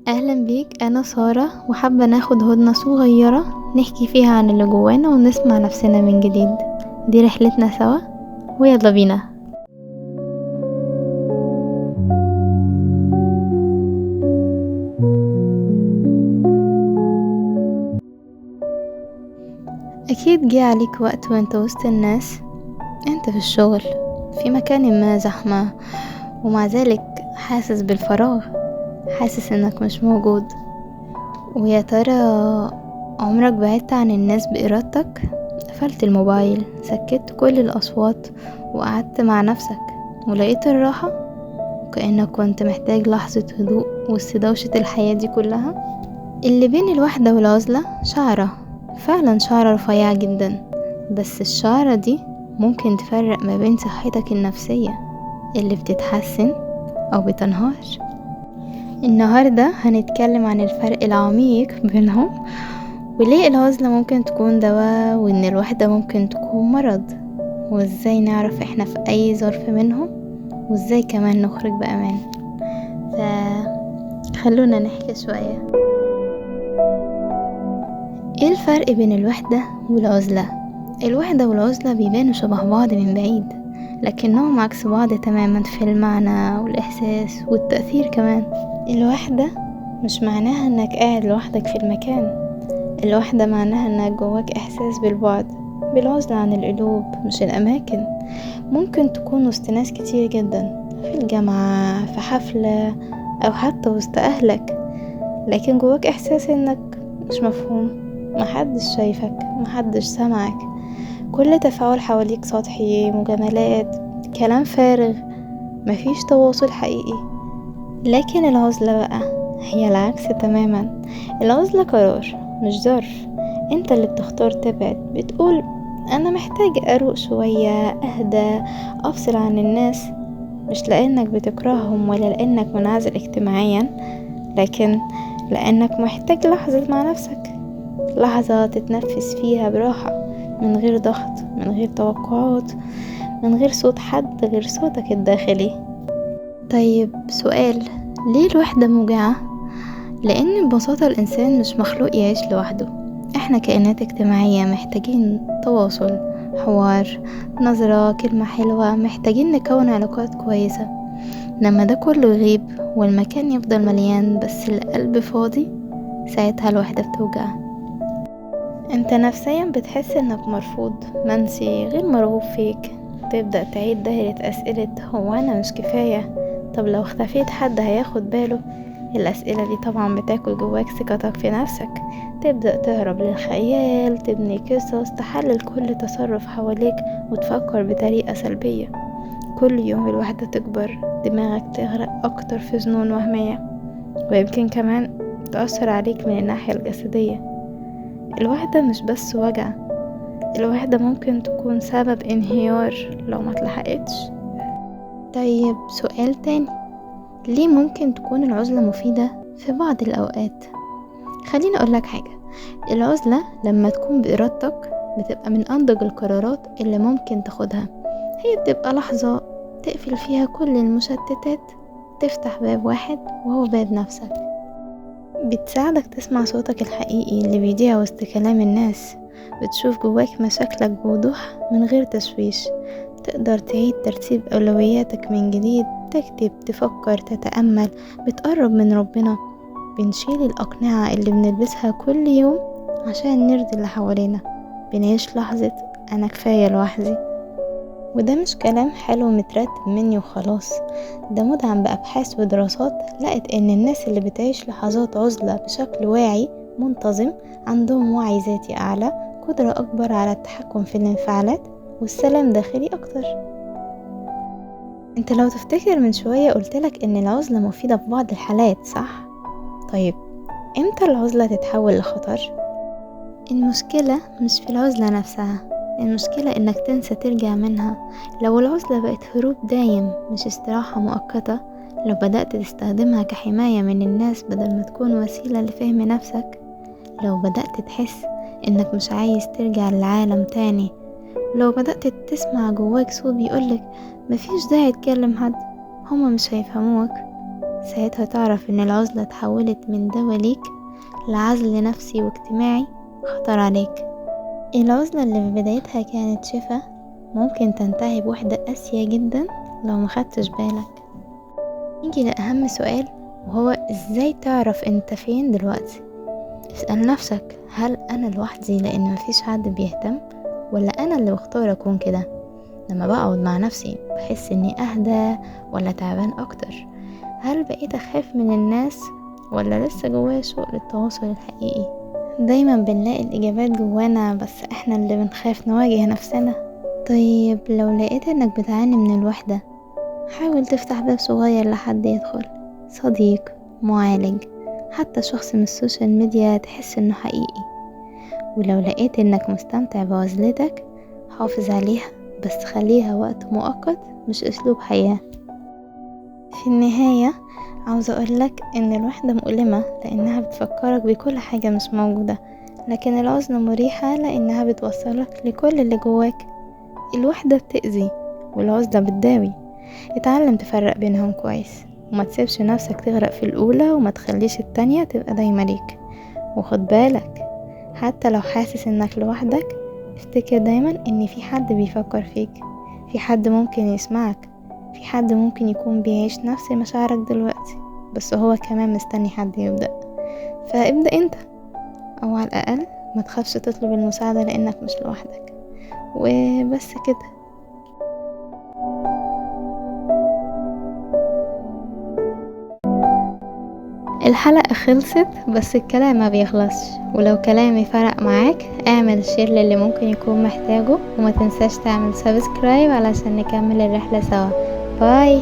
أهلا بيك، أنا سارة وحابة ناخد هدنة صغيرة نحكي فيها عن اللي جوانا ونسمع نفسنا من جديد. دي رحلتنا سوا ويلا بينا. أكيد جه عليك وقت وانت وسط الناس، انت في الشغل، في مكان ما زحمة، ومع ذلك حاسس بالفراغ، حاسس انك مش موجود. ويا ترى عمرك بعدت عن الناس بإرادتك؟ قفلت الموبايل، سكت كل الأصوات، وقعدت مع نفسك ولقيت الراحة، وكأنك كنت محتاج لحظة هدوء وسط دوشة الحياة دي كلها. اللي بين الوحدة والعزلة شعرة، فعلا شعرة رفيعة جدا، بس الشعرة دي ممكن تفرق ما بين صحتك النفسية اللي بتتحسن أو بتنهار. النهاردة هنتكلم عن الفرق العميق بينهم، وليه العزلة ممكن تكون دواء وإن الوحدة ممكن تكون مرض، وإزاي نعرف إحنا في أي ظرف منهم، وإزاي كمان نخرج بأمان. فخلونا نحكي شوية. إيه الفرق بين الوحدة والعزلة؟ الوحدة والعزلة بيبانوا شبه بعض من بعيد، لكنهم عكس بعض تماما في المعنى والإحساس والتأثير كمان. الوحدة مش معناها إنك قاعد لوحدك في المكان، الوحدة معناها إنك جواك إحساس بالبعد، بالعزلة عن القلوب مش الأماكن. ممكن تكون وسط ناس كتير جدا، في الجامعة، في حفلة، أو حتى وسط أهلك، لكن جواك إحساس إنك مش مفهوم، محدش شايفك، محدش سمعك. كل تفاعل حواليك سطحي، مجاملات، كلام فارغ، مفيش تواصل حقيقي. لكن العزلة بقى هي العكس تماما. العزلة قرار مش ظرف، انت اللي بتختار تبعد، بتقول انا محتاج اروق شوية، اهدى، افصل عن الناس، مش لانك بتكرههم ولا لانك منعزل اجتماعيا، لكن لانك محتاج لحظة مع نفسك، لحظة تتنفس فيها براحة، من غير ضغط، من غير توقعات، من غير صوت حد غير صوتك الداخلي. طيب سؤال، ليه الوحدة موجعة؟ لأن ببساطة الإنسان مش مخلوق يعيش لوحده، احنا كائنات اجتماعية محتاجين تواصل، حوار، نظرة، كلمة حلوة، محتاجين نكون علاقات كويسة. لما ده كله يغيب والمكان يفضل مليان بس القلب فاضي، ساعتها الوحدة بتوجع. انت نفسيا بتحس انك مرفوض، منسي، غير مرغوب فيك. تبدأ تعيد دايرة أسئلة، هو أنا مش كفاية؟ طب لو اختفيت حد هياخد باله؟ الأسئلة دي طبعا بتاكل جواك ثقتك في نفسك. تبدأ تهرب للخيال، تبني قصص، تحلل كل تصرف حواليك وتفكر بطريقة سلبية. كل يوم الوحدة تكبر، دماغك تغرق أكتر في ظنون وهمية، ويمكن كمان تأثر عليك من الناحية الجسدية. الوحدة مش بس وجع، الوحدة ممكن تكون سبب انهيار لو ما تلحقتش. طيب سؤال تاني، ليه ممكن تكون العزلة مفيدة في بعض الأوقات؟ خليني أقولك حاجة، العزلة لما تكون بإرادتك بتبقى من أنضج القرارات اللي ممكن تاخدها. هي بتبقى لحظة تقفل فيها كل المشتتات، تفتح باب واحد وهو باب نفسك. بتساعدك تسمع صوتك الحقيقي اللي بيضيع وسط كلام الناس، بتشوف جواك مشاكلك بوضوح من غير تشويش، تقدر تعيد ترتيب أولوياتك من جديد، تكتب، تفكر، تتأمل، بتقرب من ربنا. بنشيل الأقنعة اللي بنلبسها كل يوم عشان نرضي اللي حوالينا، بنعيش لحظة أنا كفاية لوحدي. وده مش كلام حلو مترتب مني وخلاص، ده مدعم بأبحاث ودراسات لقت إن الناس اللي بتعيش لحظات عزلة بشكل واعي منتظم عندهم وعي ذاتي أعلى، قدرة أكبر على التحكم في الانفعالات، والسلام داخلي أكتر. انت لو تفتكر من شوية قلتلك إن العزلة مفيدة في بعض الحالات، صح؟ طيب امتى العزلة تتحول لخطر؟ المشكلة مش في العزلة نفسها، المشكلة انك تنسى ترجع منها. لو العزلة بقت هروب دايم مش استراحة مؤقتة، لو بدأت تستخدمها كحماية من الناس بدل ما تكون وسيلة لفهم نفسك، لو بدأت تحس انك مش عايز ترجع للعالم تاني، لو بدأت تسمع جواك صوت بيقولك مفيش داعي تكلم حد، هما مش هيفهموك، ساعتها تعرف ان العزلة اتحولت من دواء ليك لعزل نفسي واجتماعي خطر عليك. العزلة اللي في بدايتها كانت شفا ممكن تنتهي بوحدة قاسية جدا لو مخدتش بالك. نيجي لأهم سؤال، وهو ازاي تعرف انت فين دلوقتي؟ اسأل نفسك، هل انا لوحدي لان مفيش حد بيهتم، ولا انا اللي بختار اكون كده؟ لما بقعد مع نفسي بحس اني اهدى ولا تعبان اكتر؟ هل بقيت اخاف من الناس ولا لسه جوايا شوق للتواصل الحقيقي؟ دايما بنلاقي الاجابات جوانا، بس احنا اللي بنخاف نواجه نفسنا. طيب لو لقيت انك بتعاني من الوحدة، حاول تفتح باب صغير لحد يدخل، صديق، معالج، حتى شخص من السوشيال ميديا تحس انه حقيقي. ولو لقيت انك مستمتع بعزلتك، حافظ عليها، بس خليها وقت مؤقت مش اسلوب حياة. في النهاية عاوزة اقولك ان الوحدة مؤلمة لانها بتفكرك بكل حاجة مش موجودة، لكن العزلة مريحة لانها بتوصلك لكل اللي جواك. الوحدة بتأذي والعزلة بتداوي، اتعلم تفرق بينهم كويس، وما تسيبش نفسك تغرق في الأولى وما تخليش التانية تبقى دايما ليك. وخد بالك، حتى لو حاسس انك لوحدك، افتكر دايما ان في حد بيفكر فيك، في حد ممكن يسمعك، في حد ممكن يكون بيعيش نفس مشاعرك دلوقتي، بس هو كمان مستني حد يبدأ. فابدأ انت، او على الأقل ما تخافش تطلب المساعدة لانك مش لوحدك. وبس كده. الحلقة خلصت، بس الكلام ما بيخلصش، ولو كلامي فرق معاك اعمل شير للي ممكن يكون محتاجه، وما تنساش تعمل سبسكرايب علشان نكمل الرحلة سوا. باي.